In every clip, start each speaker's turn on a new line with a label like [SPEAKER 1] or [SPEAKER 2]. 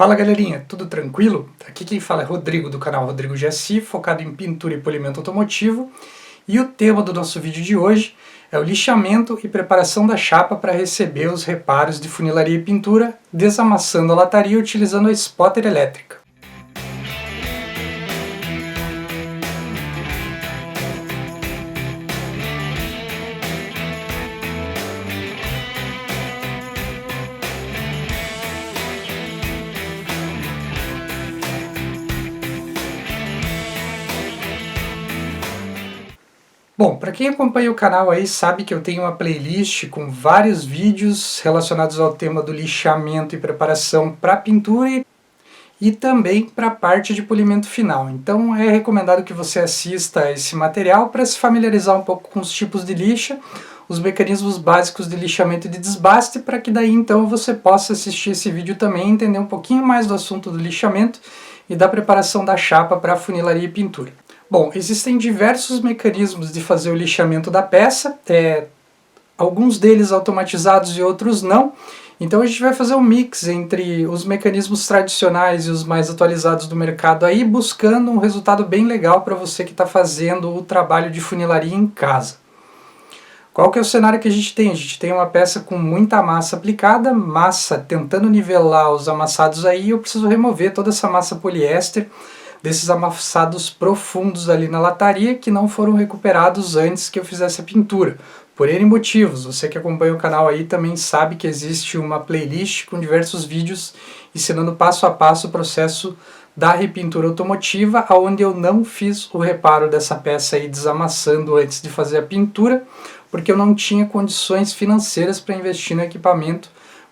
[SPEAKER 1] Fala galerinha, tudo tranquilo? Aqui quem fala é Rodrigo do canal Rodrigo GSI, focado em pintura e polimento automotivo. E o tema do nosso vídeo de hoje é o lixamento e preparação da chapa para receber os reparos de funilaria e pintura, desamassando a lataria utilizando a spotter elétrica. Bom, para quem acompanha o canal aí sabe que eu tenho uma playlist com vários vídeos relacionados ao tema do lixamento e preparação para pintura e também para a parte de polimento final. Então é recomendado que você assista esse material para se familiarizar um pouco com os tipos de lixa, os mecanismos básicos de lixamento e de desbaste, para que daí então você possa assistir esse vídeo também e entender um pouquinho mais do assunto do lixamento e da preparação da chapa para funilaria e pintura. Bom, existem diversos mecanismos de fazer o lixamento da peça, alguns deles automatizados e outros não. Então a gente vai fazer um mix entre os mecanismos tradicionais e os mais atualizados do mercado aí, buscando um resultado bem legal para você que está fazendo o trabalho de funilaria em casa. Qual que é o cenário que a gente tem? A gente tem uma peça com muita massa aplicada, massa tentando nivelar os amassados aí, eu preciso remover toda essa massa poliéster, desses amassados profundos ali na lataria que não foram recuperados antes que eu fizesse a pintura. Por N motivos, você que acompanha o canal aí também sabe que existe uma playlist com diversos vídeos ensinando passo a passo o processo da repintura automotiva, onde eu não fiz o reparo dessa peça aí desamassando antes de fazer a pintura, porque eu não tinha condições financeiras para investir no equipamento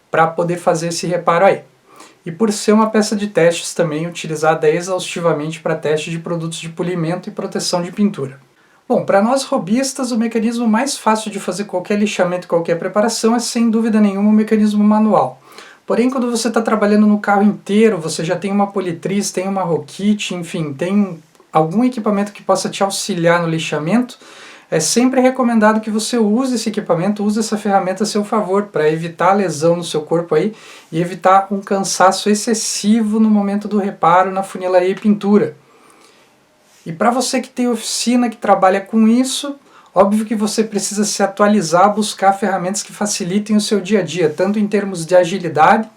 [SPEAKER 1] para poder fazer esse reparo aí. E por ser uma peça de testes também utilizada exaustivamente para teste de produtos de polimento e proteção de pintura. Bom, para nós robistas, o mecanismo mais fácil de fazer qualquer lixamento e qualquer preparação é sem dúvida nenhuma o mecanismo manual. Porém, quando você está trabalhando no carro inteiro, você já tem uma politriz, tem uma Rokit, enfim, tem algum equipamento que possa te auxiliar no lixamento, é sempre recomendado que você use esse equipamento, use essa ferramenta a seu favor, para evitar lesão no seu corpo aí e evitar um cansaço excessivo no momento do reparo na funilaria e pintura. E para você que tem oficina, que trabalha com isso, óbvio que você precisa se atualizar, buscar ferramentas que facilitem o seu dia a dia, tanto em termos de agilidade,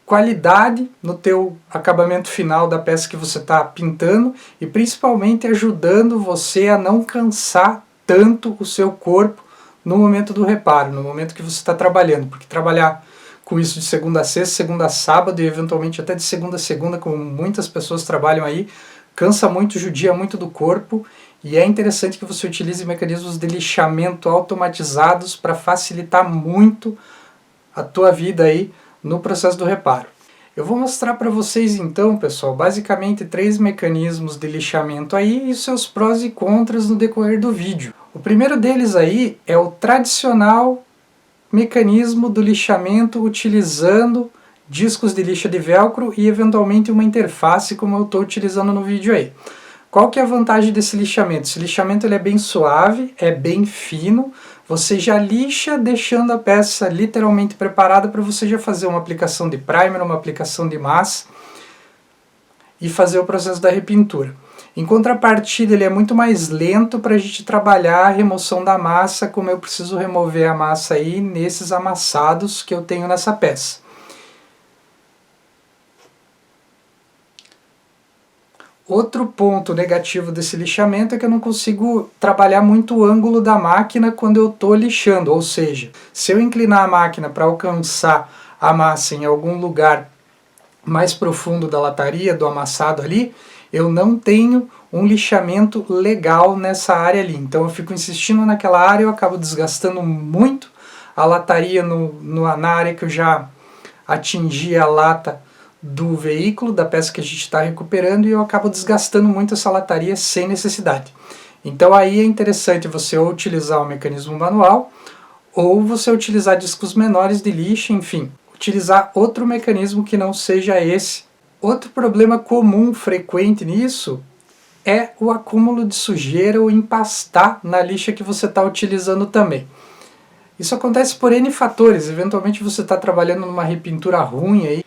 [SPEAKER 1] qualidade no teu acabamento final da peça que você está pintando e principalmente ajudando você a não cansar tanto o seu corpo no momento do reparo, no momento que você está trabalhando, porque trabalhar com isso de segunda a sexta, segunda a sábado e eventualmente até de segunda a segunda, como muitas pessoas trabalham aí, cansa muito, judia muito do corpo, e é interessante que você utilize mecanismos de lixamento automatizados para facilitar muito a tua vida aí no processo do reparo. Eu vou mostrar para vocês então, pessoal, basicamente 3 mecanismos de lixamento aí e seus prós e contras no decorrer do vídeo. O primeiro deles aí é o tradicional mecanismo do lixamento utilizando discos de lixa de velcro e eventualmente uma interface como eu estou utilizando no vídeo aí. Qual que é a vantagem desse lixamento? Esse lixamento ele é bem suave, é bem fino, você já lixa deixando a peça literalmente preparada para você já fazer uma aplicação de primer, uma aplicação de massa e fazer o processo da repintura. Em contrapartida, ele é muito mais lento para a gente trabalhar a remoção da massa, como eu preciso remover a massa aí nesses amassados que eu tenho nessa peça. Outro ponto negativo desse lixamento é que eu não consigo trabalhar muito o ângulo da máquina quando eu estou lixando, ou seja, se eu inclinar a máquina para alcançar a massa em algum lugar mais profundo da lataria, do amassado ali, eu não tenho um lixamento legal nessa área ali. Então eu fico insistindo naquela área, eu acabo desgastando muito a lataria na área que eu já atingi a lata do veículo, da peça que a gente está recuperando, e eu acabo desgastando muito essa lataria sem necessidade. Então aí é interessante você ou utilizar o mecanismo manual, ou você utilizar discos menores de lixa, enfim, utilizar outro mecanismo que não seja esse. Outro problema comum, frequente nisso, é o acúmulo de sujeira ou empastar na lixa que você está utilizando também. Isso acontece por N fatores, eventualmente você está trabalhando numa repintura ruim aí,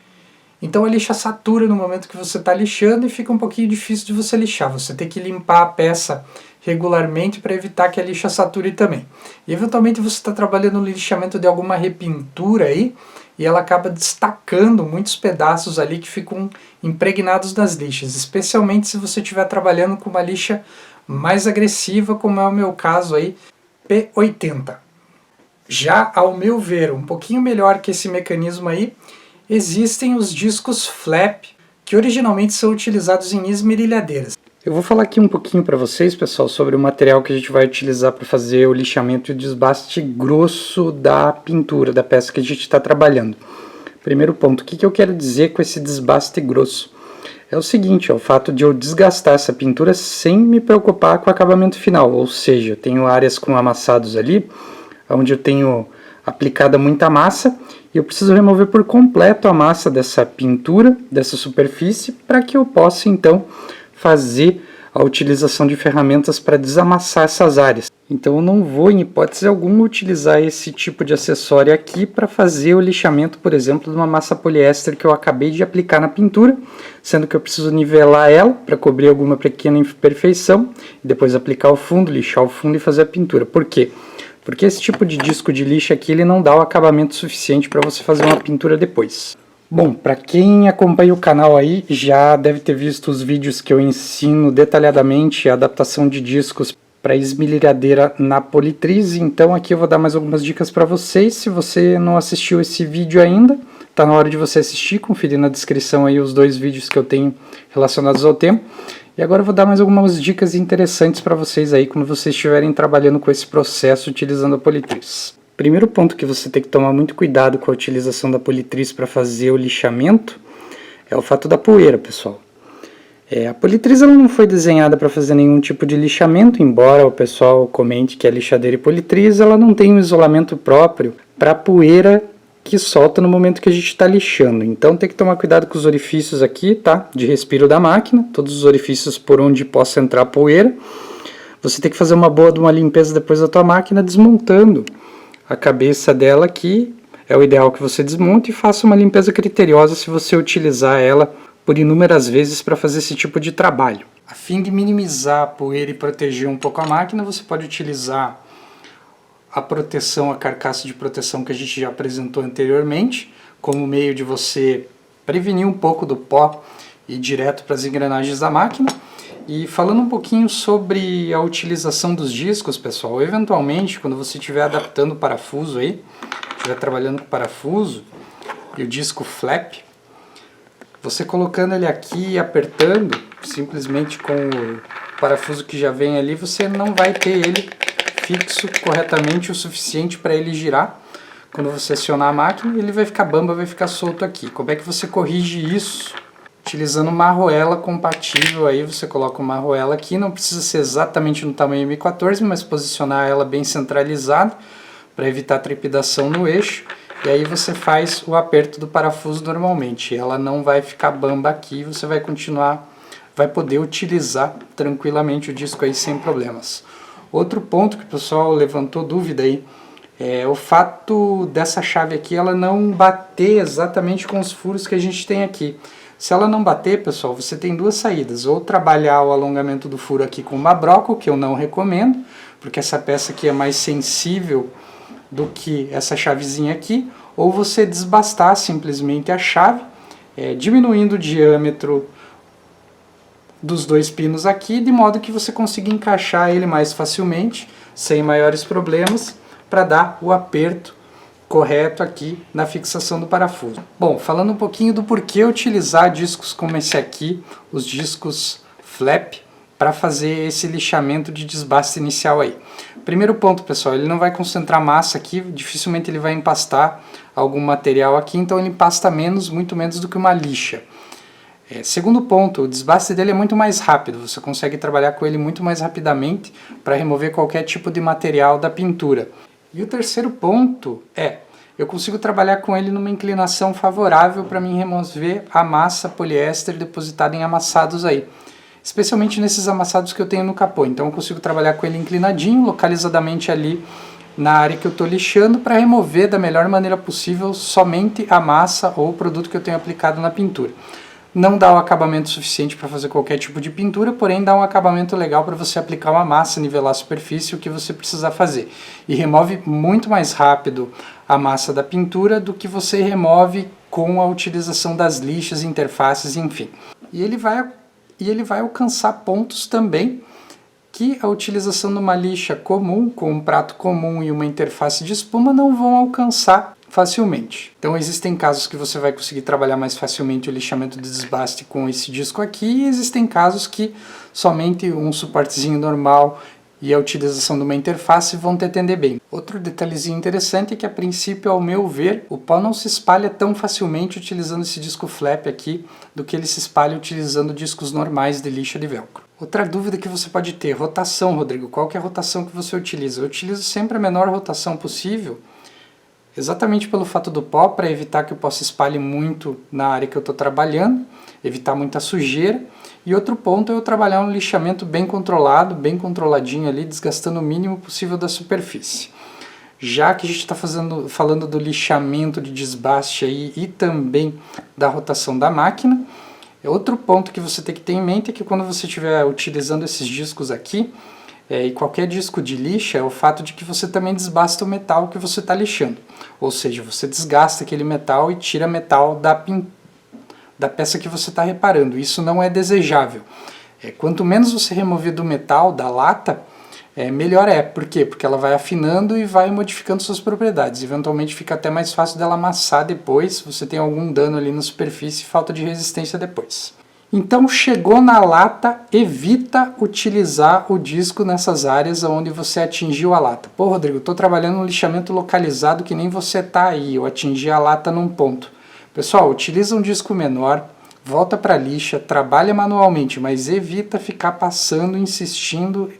[SPEAKER 1] Então a lixa satura no momento que você está lixando e fica um pouquinho difícil de você lixar. Você tem que limpar a peça regularmente para evitar que a lixa sature também. E eventualmente você está trabalhando no lixamento de alguma repintura aí e ela acaba destacando muitos pedaços ali que ficam impregnados nas lixas, especialmente se você estiver trabalhando com uma lixa mais agressiva, como é o meu caso aí, P80. Já ao meu ver, um pouquinho melhor que esse mecanismo aí, existem os discos flap, que originalmente são utilizados em esmerilhadeiras. Eu vou falar aqui um pouquinho para vocês, pessoal, sobre o material que a gente vai utilizar para fazer o lixamento e o desbaste grosso da pintura, da peça que a gente está trabalhando. Primeiro ponto, o que eu quero dizer com esse desbaste grosso? É o seguinte, o fato de eu desgastar essa pintura sem me preocupar com o acabamento final, ou seja, eu tenho áreas com amassados ali, onde eu tenho aplicada muita massa, e eu preciso remover por completo a massa dessa pintura, dessa superfície, para que eu possa então fazer a utilização de ferramentas para desamassar essas áreas. Então eu não vou, em hipótese alguma, utilizar esse tipo de acessório aqui para fazer o lixamento, por exemplo, de uma massa poliéster que eu acabei de aplicar na pintura, sendo que eu preciso nivelar ela para cobrir alguma pequena imperfeição, e depois aplicar o fundo, lixar o fundo e fazer a pintura. Por quê? Porque esse tipo de disco de lixa aqui ele não dá o acabamento suficiente para você fazer uma pintura depois. Bom, para quem acompanha o canal aí, já deve ter visto os vídeos que eu ensino detalhadamente a adaptação de discos para esmerilhadeira na Politriz, então aqui eu vou dar mais algumas dicas para vocês. Se você não assistiu esse vídeo ainda, tá na hora de você assistir, conferir na descrição aí os 2 vídeos que eu tenho relacionados ao tema. E agora eu vou dar mais algumas dicas interessantes para vocês aí quando vocês estiverem trabalhando com esse processo utilizando a Politriz. Primeiro ponto que você tem que tomar muito cuidado com a utilização da Politriz para fazer o lixamento é o fato da poeira, pessoal. A Politriz ela não foi desenhada para fazer nenhum tipo de lixamento, embora o pessoal comente que a lixadeira e Politriz ela não tem um isolamento próprio para a poeira que solta no momento que a gente está lixando. Então tem que tomar cuidado com os orifícios aqui, tá? De respiro da máquina, todos os orifícios por onde possa entrar poeira. Você tem que fazer uma boa limpeza depois da tua máquina, desmontando a cabeça dela aqui. É o ideal que você desmonte e faça uma limpeza criteriosa se você utilizar ela por inúmeras vezes para fazer esse tipo de trabalho. A fim de minimizar a poeira e proteger um pouco a máquina, você pode utilizar a proteção, a carcaça de proteção que a gente já apresentou anteriormente, como meio de você prevenir um pouco do pó e ir direto para as engrenagens da máquina. E falando um pouquinho sobre a utilização dos discos, pessoal, eventualmente, quando você estiver adaptando o parafuso aí, estiver trabalhando com parafuso e o disco flap, você colocando ele aqui e apertando, simplesmente com o parafuso que já vem ali, você não vai ter ele fixo corretamente o suficiente para ele girar. Quando você acionar a máquina, ele vai ficar bamba, vai ficar solto aqui. Como é que você corrige isso? Utilizando uma arruela compatível, aí você coloca uma arruela aqui, não precisa ser exatamente no tamanho M14, mas posicionar ela bem centralizada para evitar trepidação no eixo. E aí você faz o aperto do parafuso normalmente, ela não vai ficar bamba aqui, você vai continuar, vai poder utilizar tranquilamente o disco aí sem problemas. Outro ponto que o pessoal levantou dúvida aí, é o fato dessa chave aqui ela não bater exatamente com os furos que a gente tem aqui. Se ela não bater, pessoal, você tem 2 saídas, ou trabalhar o alongamento do furo aqui com uma broca, que eu não recomendo, porque essa peça aqui é mais sensível do que essa chavezinha aqui, ou você desbastar simplesmente a chave, diminuindo o diâmetro dos 2 pinos aqui, de modo que você consiga encaixar ele mais facilmente, sem maiores problemas, para dar o aperto correto aqui na fixação do parafuso. Bom, falando um pouquinho do porquê utilizar discos como esse aqui, os discos flap, para fazer esse lixamento de desbaste inicial aí. Primeiro ponto, pessoal, ele não vai concentrar massa aqui, dificilmente ele vai empastar algum material aqui, então ele empasta menos, muito menos do que uma lixa. Segundo ponto, o desbaste dele é muito mais rápido, você consegue trabalhar com ele muito mais rapidamente para remover qualquer tipo de material da pintura. E o terceiro ponto eu consigo trabalhar com ele numa inclinação favorável para mim remover a massa poliéster depositada em amassados aí. Especialmente nesses amassados que eu tenho no capô. Então eu consigo trabalhar com ele inclinadinho, localizadamente ali na área que eu estou lixando para remover da melhor maneira possível somente a massa ou o produto que eu tenho aplicado na pintura. Não dá o acabamento suficiente para fazer qualquer tipo de pintura, porém dá um acabamento legal para você aplicar uma massa, nivelar a superfície, o que você precisar fazer. E remove muito mais rápido a massa da pintura do que você remove com a utilização das lixas, interfaces, enfim. E ele vai alcançar pontos também que a utilização de uma lixa comum, com um prato comum e uma interface de espuma não vão alcançar facilmente. Então existem casos que você vai conseguir trabalhar mais facilmente o lixamento de desbaste com esse disco aqui, e existem casos que somente um suportezinho normal e a utilização de uma interface vão te atender bem. Outro detalhezinho interessante é que, a princípio, ao meu ver, o pó não se espalha tão facilmente utilizando esse disco flap aqui do que ele se espalha utilizando discos normais de lixa de velcro. Outra dúvida que você pode ter: rotação, Rodrigo. Qual que é a rotação que você utiliza? Eu utilizo sempre a menor rotação possível, exatamente pelo fato do pó, para evitar que o pó se espalhe muito na área que eu estou trabalhando, evitar muita sujeira. E outro ponto é eu trabalhar um lixamento bem controlado, bem controladinho ali, desgastando o mínimo possível da superfície. Já que a gente está falando do lixamento de desbaste aí e também da rotação da máquina, outro ponto que você tem que ter em mente é que quando você estiver utilizando esses discos aqui, e qualquer disco de lixa, é o fato de que você também desbasta o metal que você está lixando. Ou seja, você desgasta aquele metal e tira metal da peça que você está reparando. Isso não é desejável. Quanto menos você remover do metal, da lata, melhor é. Por quê? Porque ela vai afinando e vai modificando suas propriedades. Eventualmente fica até mais fácil dela amassar depois, se você tem algum dano ali na superfície e falta de resistência depois. Então, chegou na lata, evita utilizar o disco nessas áreas onde você atingiu a lata. Pô, Rodrigo, estou trabalhando um lixamento localizado que nem você está aí, eu atingi a lata num ponto. Pessoal, utiliza um disco menor, volta para a lixa, trabalha manualmente, mas evita ficar passando, insistindo,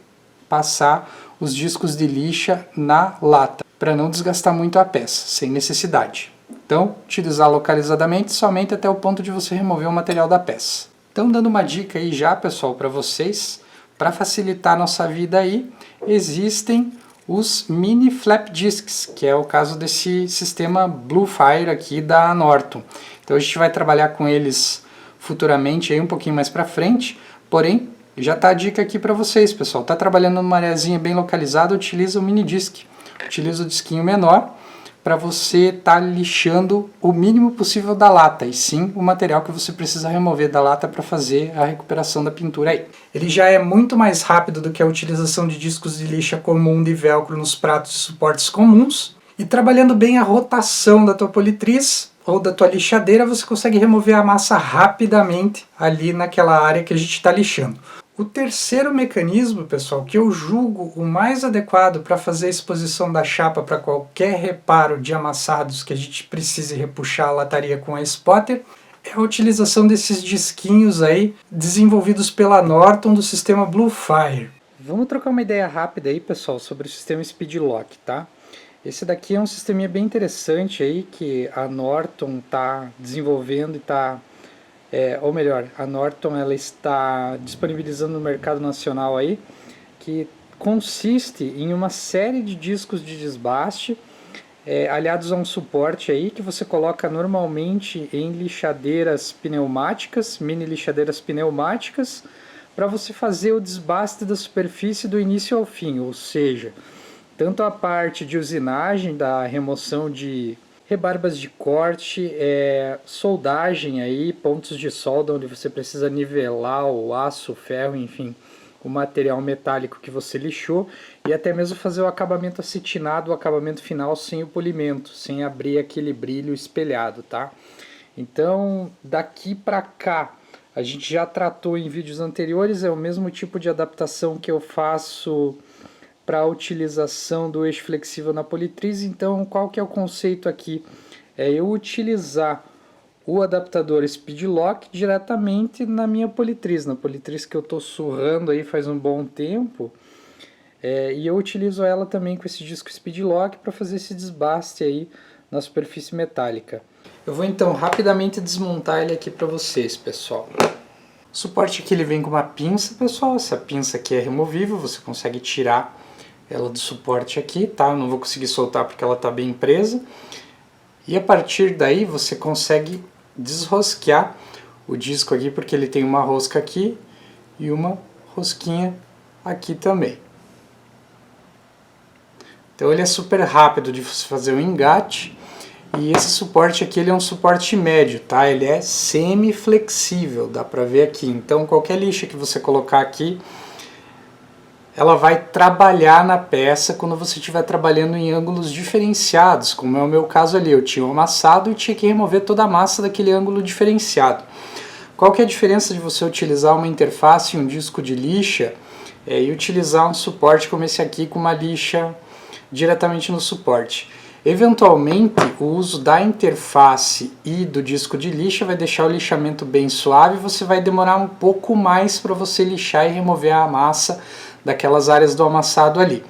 [SPEAKER 1] passar os discos de lixa na lata, para não desgastar muito a peça, sem necessidade. Então, utilizar localizadamente somente até o ponto de você remover o material da peça. Então, dando uma dica aí já, pessoal, para vocês, para facilitar a nossa vida aí, existem os mini flap discs, que é o caso desse sistema Bluefire aqui da Norton. Então a gente vai trabalhar com eles futuramente, aí um pouquinho mais para frente, porém já está a dica aqui para vocês, pessoal. Está trabalhando numa areazinha bem localizada, utiliza o mini disc, utiliza o disquinho menor para você estar lixando o mínimo possível da lata, e sim o material que você precisa remover da lata para fazer a recuperação da pintura aí. Ele já é muito mais rápido do que a utilização de discos de lixa comum de velcro nos pratos e suportes comuns, e trabalhando bem a rotação da tua politriz ou da tua lixadeira, você consegue remover a massa rapidamente ali naquela área que a gente está lixando. O terceiro mecanismo, pessoal, que eu julgo o mais adequado para fazer a exposição da chapa para qualquer reparo de amassados que a gente precise repuxar a lataria com a spotter, é a utilização desses disquinhos aí desenvolvidos pela Norton do sistema Bluefire. Vamos trocar uma ideia rápida aí, pessoal, sobre o sistema Speedlock, tá? Esse daqui é um sisteminha bem interessante aí que a Norton está desenvolvendo e está... ou melhor, a Norton ela está disponibilizando no mercado nacional aí, que consiste em uma série de discos de desbaste aliados a um suporte aí que você coloca normalmente em lixadeiras pneumáticas, mini lixadeiras pneumáticas, para você fazer o desbaste da superfície do início ao fim, ou seja, tanto a parte de usinagem, da remoção de rebarbas de corte, soldagem aí, pontos de solda onde você precisa nivelar o aço, o ferro, enfim, o material metálico que você lixou, e até mesmo fazer o acabamento acetinado, o acabamento final sem o polimento, sem abrir aquele brilho espelhado, tá? Então, daqui para cá, a gente já tratou em vídeos anteriores, é o mesmo tipo de adaptação que eu faço para a utilização do eixo flexível na politriz. Então, qual que é o conceito aqui? É eu utilizar o adaptador Speedlock diretamente na minha politriz, na politriz que eu estou surrando aí faz um bom tempo, e eu utilizo ela também com esse disco Speedlock para fazer esse desbaste aí na superfície metálica. Eu vou então rapidamente desmontar ele aqui para vocês, pessoal. O suporte aqui ele vem com uma pinça, pessoal. Essa pinça aqui é removível, você consegue tirar ela do suporte aqui, tá? Eu não vou conseguir soltar porque ela está bem presa. E a partir daí você consegue desrosquear o disco aqui, porque ele tem uma rosca aqui e uma rosquinha aqui também. Então ele é super rápido de fazer o engate. E esse suporte aqui ele é um suporte médio, tá? Ele é semi-flexível, dá pra ver aqui. Então qualquer lixa que você colocar aqui, ela vai trabalhar na peça quando você estiver trabalhando em ângulos diferenciados, como é o meu caso ali. Eu tinha um amassado e tinha que remover toda a massa daquele ângulo diferenciado. Qual que é a diferença de você utilizar uma interface e um disco de lixa e utilizar um suporte como esse aqui com uma lixa diretamente no suporte? Eventualmente, o uso da interface e do disco de lixa vai deixar o lixamento bem suave e você vai demorar um pouco mais para você lixar e remover a massa daquelas áreas do amassado ali.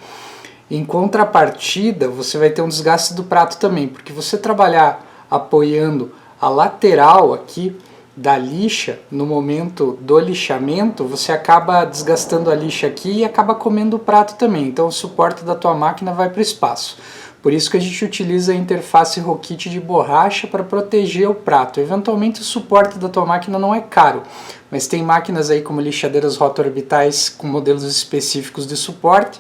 [SPEAKER 1] Em contrapartida, você vai ter um desgaste do prato também, porque você trabalhar apoiando a lateral aqui da lixa, no momento do lixamento, você acaba desgastando a lixa aqui e acaba comendo o prato também, então o suporte da tua máquina vai para o espaço. Por isso que a gente utiliza a interface Rokit de borracha para proteger o prato. Eventualmente o suporte da tua máquina não é caro, mas tem máquinas aí como lixadeiras rotorbitais com modelos específicos de suporte,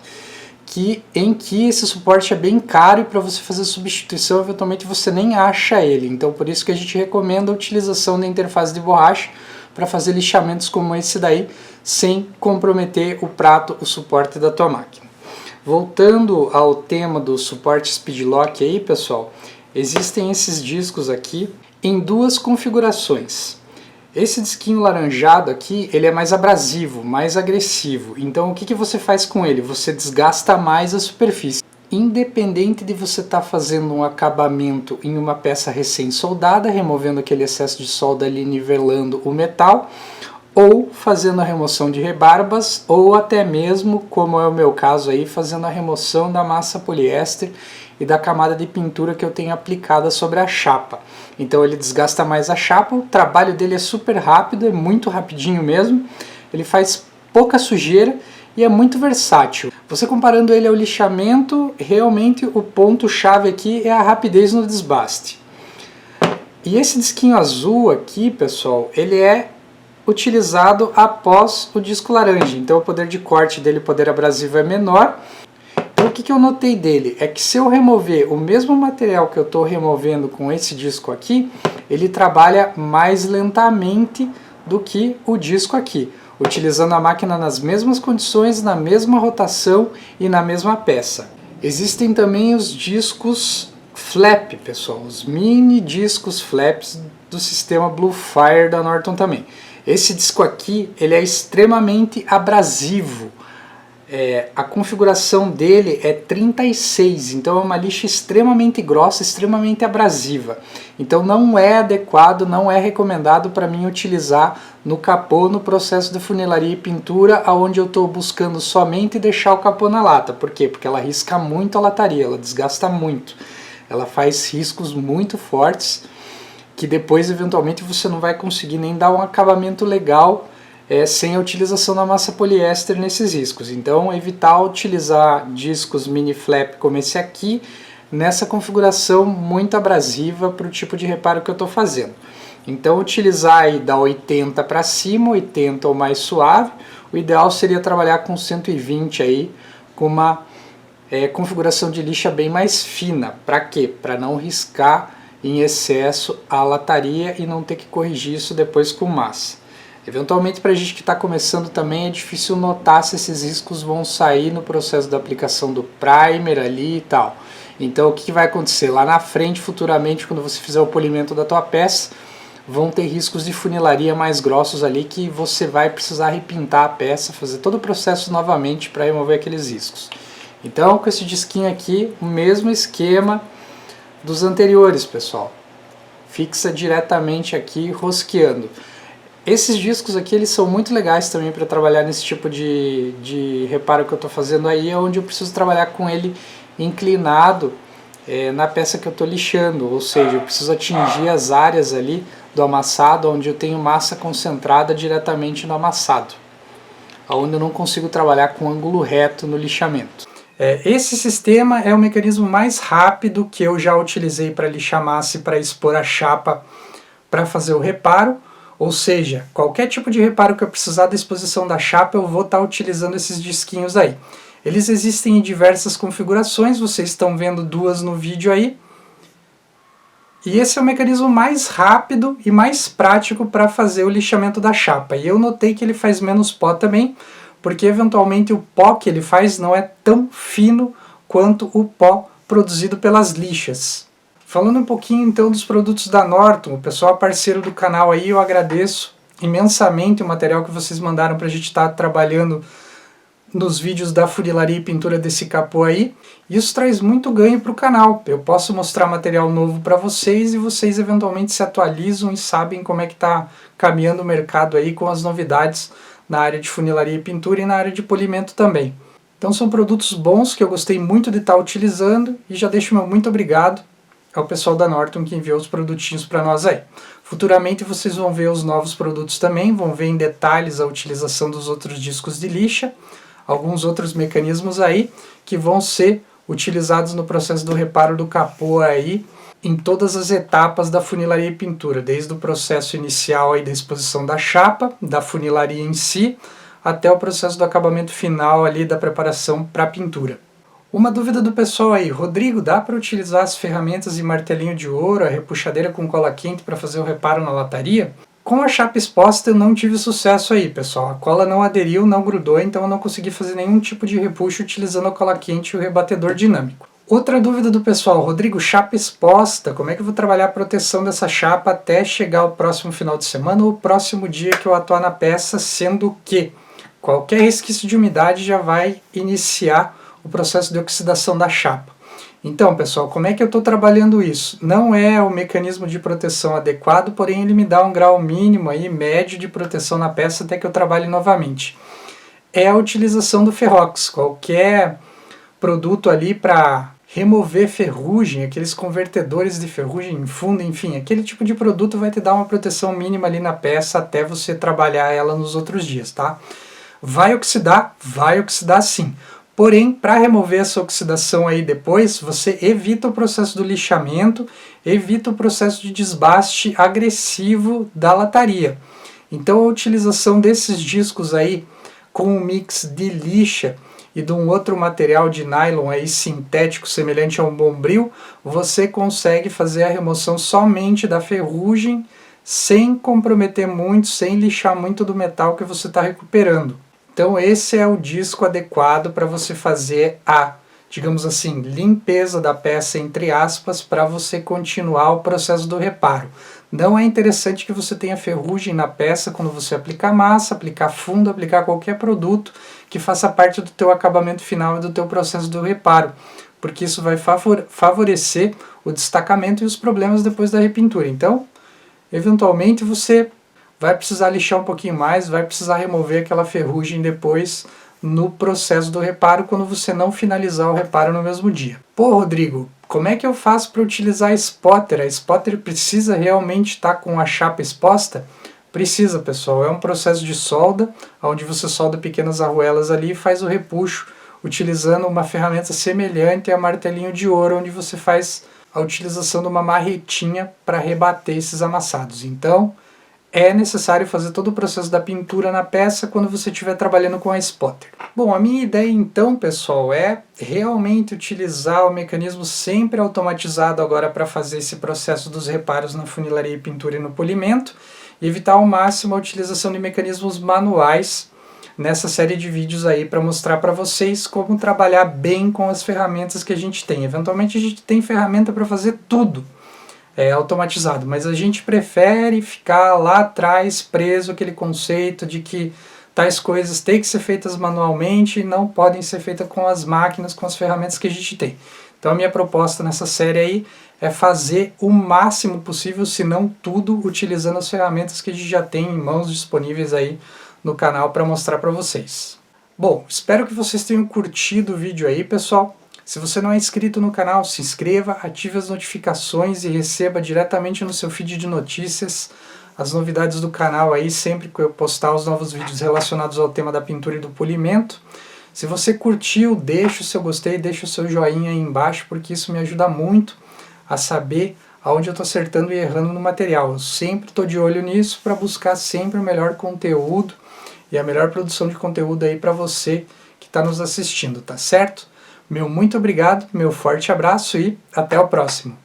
[SPEAKER 1] em que esse suporte é bem caro e para você fazer substituição eventualmente você nem acha ele. Então por isso que a gente recomenda a utilização da interface de borracha para fazer lixamentos como esse daí, sem comprometer o prato, o suporte da tua máquina. Voltando ao tema do suporte Speedlock aí, pessoal, existem esses discos aqui em duas configurações. Esse disquinho laranjado aqui, ele é mais abrasivo, mais agressivo. Então o que você faz com ele? Você desgasta mais a superfície. Independente de você estar fazendo um acabamento em uma peça recém-soldada, removendo aquele excesso de solda ali, nivelando o metal, ou fazendo a remoção de rebarbas, ou até mesmo, como é o meu caso aí, fazendo a remoção da massa poliéster e da camada de pintura que eu tenho aplicada sobre a chapa. Então ele desgasta mais a chapa, o trabalho dele é super rápido, é muito rapidinho mesmo, ele faz pouca sujeira e é muito versátil. Você comparando ele ao lixamento, realmente o ponto-chave aqui é a rapidez no desbaste. E esse disquinho azul aqui, pessoal, ele é utilizado após o disco laranja, então o poder de corte dele, o poder abrasivo é menor. Então o que eu notei dele é que se eu remover o mesmo material que eu estou removendo com esse disco aqui, ele trabalha mais lentamente do que o disco aqui, utilizando a máquina nas mesmas condições, na mesma rotação e na mesma peça. Existem também os discos flap, pessoal, os mini discos flaps do sistema Bluefire da Norton também. Esse disco aqui, ele é extremamente abrasivo. A configuração dele é 36, então é uma lixa extremamente grossa, extremamente abrasiva. Então não é adequado, não é recomendado para mim utilizar no capô no processo de funilaria e pintura, onde eu estou buscando somente deixar o capô na lata. Por quê? Porque ela risca muito a lataria, ela desgasta muito. Ela faz riscos muito fortes, que depois eventualmente você não vai conseguir nem dar um acabamento legal sem a utilização da massa poliéster nesses riscos. Então evitar utilizar discos mini flap como esse aqui, nessa configuração muito abrasiva para o tipo de reparo que eu estou fazendo. Então utilizar aí da 80 para cima, 80 ou mais suave, o ideal seria trabalhar com 120 aí, com uma configuração de lixa bem mais fina. Para quê? Para não riscar em excesso a lataria e não ter que corrigir isso depois com massa. Eventualmente para a gente que está começando também é difícil notar se esses riscos vão sair no processo da aplicação do primer ali e tal. Então o que vai acontecer? Lá na frente, futuramente, quando você fizer o polimento da tua peça, vão ter riscos de funilaria mais grossos ali que você vai precisar repintar a peça, fazer todo o processo novamente para remover aqueles riscos. Então com esse disquinho aqui, o mesmo esquema dos anteriores, pessoal. Fixa diretamente aqui, rosqueando. Esses discos aqui, eles são muito legais também para trabalhar nesse tipo de reparo que eu estou fazendo aí, é onde eu preciso trabalhar com ele inclinado na peça que eu estou lixando, ou seja, eu preciso atingir as áreas ali do amassado, onde eu tenho massa concentrada diretamente no amassado, onde eu não consigo trabalhar com ângulo reto no lixamento. Esse sistema é o mecanismo mais rápido que eu já utilizei para lixar massa e para expor a chapa para fazer o reparo, ou seja, qualquer tipo de reparo que eu precisar da exposição da chapa eu vou estar utilizando esses disquinhos aí. Eles existem em diversas configurações, vocês estão vendo duas no vídeo aí, e esse é o mecanismo mais rápido e mais prático para fazer o lixamento da chapa, e eu notei que ele faz menos pó também, porque eventualmente o pó que ele faz não é tão fino quanto o pó produzido pelas lixas. Falando um pouquinho então dos produtos da Norton, o pessoal parceiro do canal aí, eu agradeço imensamente o material que vocês mandaram para a gente estar trabalhando nos vídeos da funilaria e pintura desse capô aí. Isso traz muito ganho para o canal, eu posso mostrar material novo para vocês e vocês eventualmente se atualizam e sabem como é que está caminhando o mercado aí com as novidades na área de funilaria e pintura e na área de polimento também. Então são produtos bons que eu gostei muito de estar utilizando e já deixo meu muito obrigado ao pessoal da Norton que enviou os produtinhos para nós aí. Futuramente vocês vão ver os novos produtos também, vão ver em detalhes a utilização dos outros discos de lixa, alguns outros mecanismos aí que vão ser utilizados no processo do reparo do capô aí, em todas as etapas da funilaria e pintura, desde o processo inicial aí da exposição da chapa, da funilaria em si, até o processo do acabamento final ali da preparação para a pintura. Uma dúvida do pessoal aí, Rodrigo, dá para utilizar as ferramentas de martelinho de ouro, a repuxadeira com cola quente para fazer o reparo na lataria? Com a chapa exposta eu não tive sucesso aí, pessoal. A cola não aderiu, não grudou, então eu não consegui fazer nenhum tipo de repuxo utilizando a cola quente e o rebatedor dinâmico. Outra dúvida do pessoal, Rodrigo, chapa exposta, como é que eu vou trabalhar a proteção dessa chapa até chegar o próximo final de semana ou o próximo dia que eu atuar na peça, sendo que qualquer resquício de umidade já vai iniciar o processo de oxidação da chapa. Então, pessoal, como é que eu estou trabalhando isso? Não é o mecanismo de proteção adequado, porém ele me dá um grau mínimo aí, médio de proteção na peça até que eu trabalhe novamente. É a utilização do Ferrox, qualquer produto ali para remover ferrugem, aqueles convertedores de ferrugem em fundo, enfim, aquele tipo de produto vai te dar uma proteção mínima ali na peça até você trabalhar ela nos outros dias, tá? Vai oxidar sim. Porém, para remover essa oxidação aí depois, você evita o processo do lixamento, evita o processo de desbaste agressivo da lataria. Então a utilização desses discos aí com um mix de lixa e de um outro material de nylon aí sintético semelhante a um bombril, você consegue fazer a remoção somente da ferrugem sem comprometer muito, sem lixar muito do metal que você está recuperando. Então esse é o disco adequado para você fazer a, digamos assim, limpeza da peça, entre aspas, para você continuar o processo do reparo. Não é interessante que você tenha ferrugem na peça quando você aplicar massa, aplicar fundo, aplicar qualquer produto que faça parte do teu acabamento final e do teu processo do reparo, porque isso vai favorecer o destacamento e os problemas depois da repintura. Então, eventualmente você vai precisar lixar um pouquinho mais, vai precisar remover aquela ferrugem depois no processo do reparo quando você não finalizar o reparo no mesmo dia. Pô, Rodrigo, como é que eu faço para utilizar a spotter? A spotter precisa realmente estar com a chapa exposta? Precisa, pessoal. É um processo de solda, onde você solda pequenas arruelas ali e faz o repuxo utilizando uma ferramenta semelhante a martelinho de ouro, onde você faz a utilização de uma marretinha para rebater esses amassados. Então, é necessário fazer todo o processo da pintura na peça quando você estiver trabalhando com a spotter. Bom, a minha ideia então, pessoal, é realmente utilizar o mecanismo sempre automatizado agora para fazer esse processo dos reparos na funilaria e pintura e no polimento, e evitar ao máximo a utilização de mecanismos manuais nessa série de vídeos aí para mostrar para vocês como trabalhar bem com as ferramentas que a gente tem. Eventualmente a gente tem ferramenta para fazer tudo automatizado, mas a gente prefere ficar lá atrás preso aquele conceito de que tais coisas têm que ser feitas manualmente e não podem ser feitas com as máquinas, com as ferramentas que a gente tem. Então a minha proposta nessa série aí é fazer o máximo possível, se não tudo, utilizando as ferramentas que a gente já tem em mãos disponíveis aí no canal para mostrar para vocês. Bom, espero que vocês tenham curtido o vídeo aí, pessoal. Se você não é inscrito no canal, se inscreva, ative as notificações e receba diretamente no seu feed de notícias as novidades do canal aí, sempre que eu postar os novos vídeos relacionados ao tema da pintura e do polimento. Se você curtiu, deixa o seu gostei, deixa o seu joinha aí embaixo, porque isso me ajuda muito a saber aonde eu estou acertando e errando no material. Eu sempre estou de olho nisso para buscar sempre o melhor conteúdo e a melhor produção de conteúdo aí para você que está nos assistindo, tá certo? Meu muito obrigado, meu forte abraço e até o próximo.